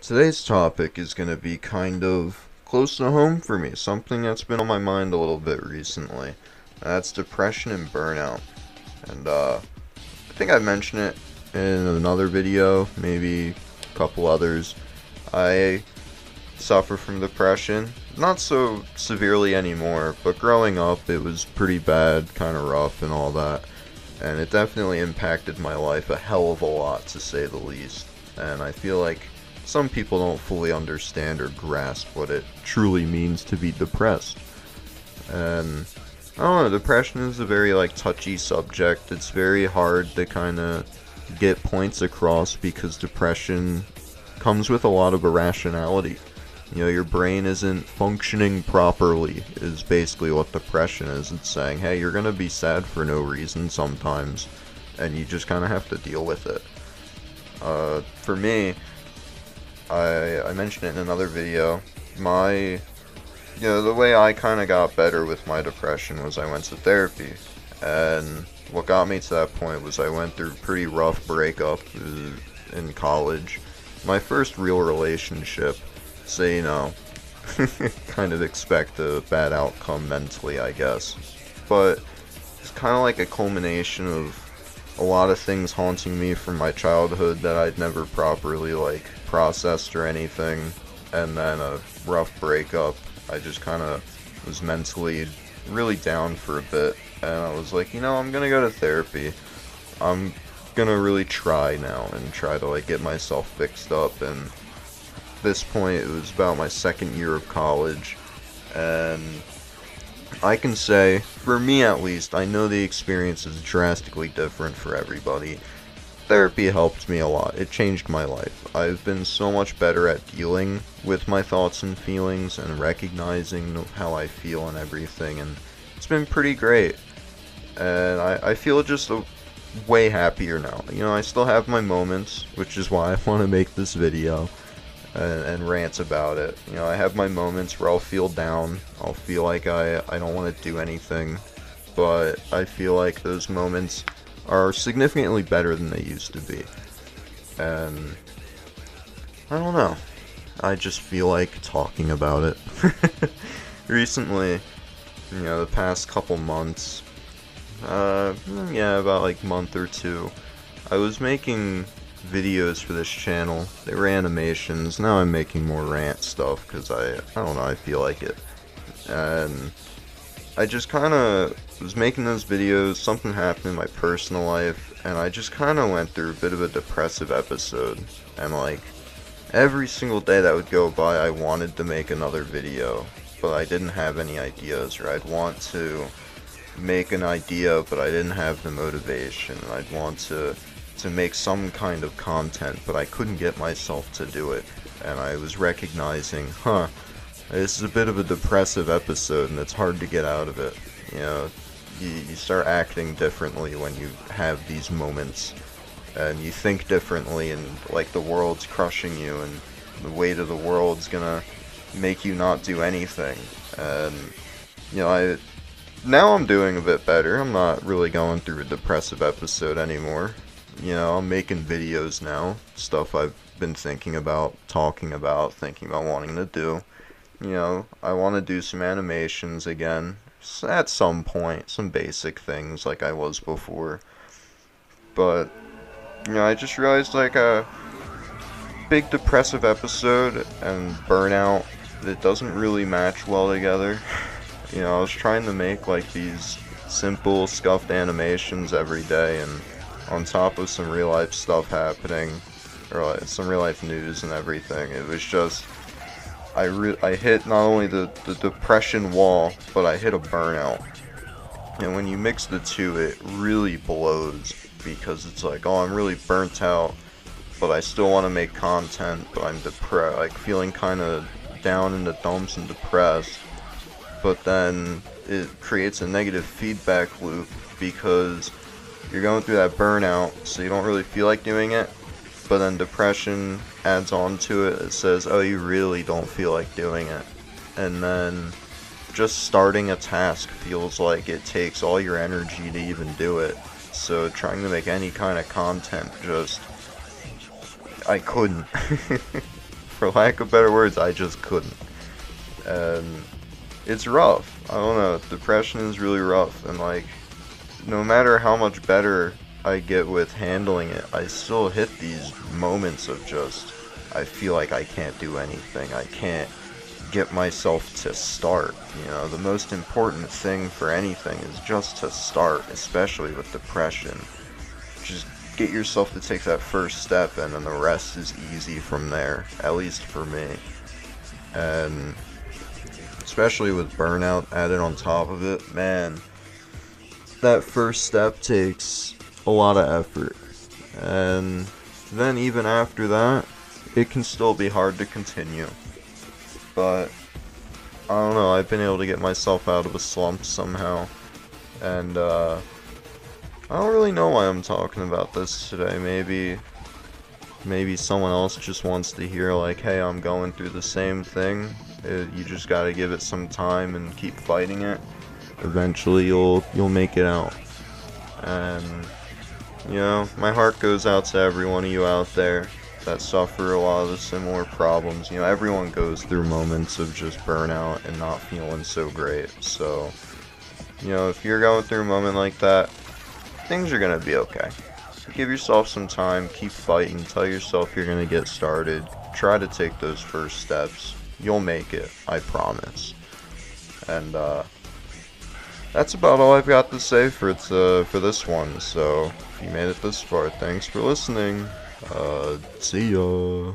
Today's topic is going to be kind of close to home for me, something that's been on my mind a little bit recently. That's depression and burnout. And I think I mentioned it in another video, maybe a couple others. I suffer from depression, not so severely anymore, but growing up it was pretty bad, kind of rough and all that. And it definitely impacted my life a hell of a lot, to say the least. And I feel like some people don't fully understand or grasp what it truly means to be depressed. And I don't know, depression is a very touchy subject. It's very hard to kind of get points across because depression comes with a lot of irrationality. You know, your brain isn't functioning properly, is basically what depression is. It's saying, hey, you're gonna be sad for no reason sometimes, and you just kind of have to deal with it. For me, I mentioned it in another video. The way I kind of got better with my depression was I went to therapy. And what got me to that point was I went through a pretty rough breakup in college. My first real relationship. So, kind of expect a bad outcome mentally, I guess. But it's kind of like a culmination of a lot of things haunting me from my childhood that I'd never properly processed or anything, and then a rough breakup. I just kind of was mentally really down for a bit, and I was like, I'm gonna go to therapy. I'm gonna really try now and try to get myself fixed up. And at this point it was about my second year of college, and I can say, for me at least, I know the experience is drastically different for everybody. Therapy helped me a lot. It changed my life. I've been so much better at dealing with my thoughts and feelings and recognizing how I feel and everything, and it's been pretty great. And I feel just way happier now. I still have my moments, which is why I want to make this video and rant about it. I have my moments where I'll feel down. I'll feel like I don't want to do anything. But I feel like those moments are significantly better than they used to be. And I don't know. I just feel like talking about it. Recently, the past couple months, about month or two, I was making videos for this channel. They were animations. Now I'm making more rant stuff because I don't know, I feel like it. And I just kind of was making those videos, something happened in my personal life, and I just kind of went through a bit of a depressive episode. And every single day that would go by, I wanted to make another video, but I didn't have any ideas, or I'd want to make an idea, but I didn't have the motivation. I'd want to make some kind of content, but I couldn't get myself to do it. And I was recognizing, this is a bit of a depressive episode, and it's hard to get out of it. You start acting differently when you have these moments, and you think differently, and the world's crushing you, and the weight of the world's gonna make you not do anything. And now I'm doing a bit better. I'm not really going through a depressive episode anymore. I'm making videos now, stuff I've been thinking about, talking about, thinking about wanting to do. I want to do some animations again, at some point, some basic things like I was before. But, I just realized a big depressive episode and burnout, it doesn't really match well together. I was trying to make these simple, scuffed animations every day, and on top of some real life stuff happening, or some real life news and everything, it was just, I hit not only the depression wall, but I hit a burnout. And when you mix the two, it really blows, because it's I'm really burnt out, but I still want to make content, but I'm depressed, feeling kind of down in the dumps and depressed. But then it creates a negative feedback loop, because you're going through that burnout, so you don't really feel like doing it, but then depression adds on to it. It says, oh, you really don't feel like doing it. And then just starting a task feels like it takes all your energy to even do it. So trying to make any kind of content, I couldn't. For lack of better words, I just couldn't. And it's rough. I don't know. Depression is really rough, and like, no matter how much better I get with handling it, I still hit these moments of just, I feel like I can't do anything. I can't get myself to start. You know, the most important thing for anything is just to start, especially with depression. Just get yourself to take that first step, and then the rest is easy from there, at least for me. And especially with burnout added on top of it, man, that first step takes a lot of effort. And then even after that, it can still be hard to continue. But I don't know, I've been able to get myself out of a slump somehow. And I don't really know why I'm talking about this today. Maybe someone else just wants to hear, like, hey, I'm going through the same thing. You just gotta give it some time and keep fighting it. Eventually you'll make it out. And you know, my heart goes out to every one of you out there that suffer a lot of the similar problems. You know, everyone goes through moments of just burnout and not feeling so great. So, you know, if you're going through a moment like that, things are gonna be okay. Give yourself some time, keep fighting, tell yourself you're gonna get started. Try to take those first steps. You'll make it, I promise. And that's about all I've got to say for this one. So if you made it this far, thanks for listening. See ya.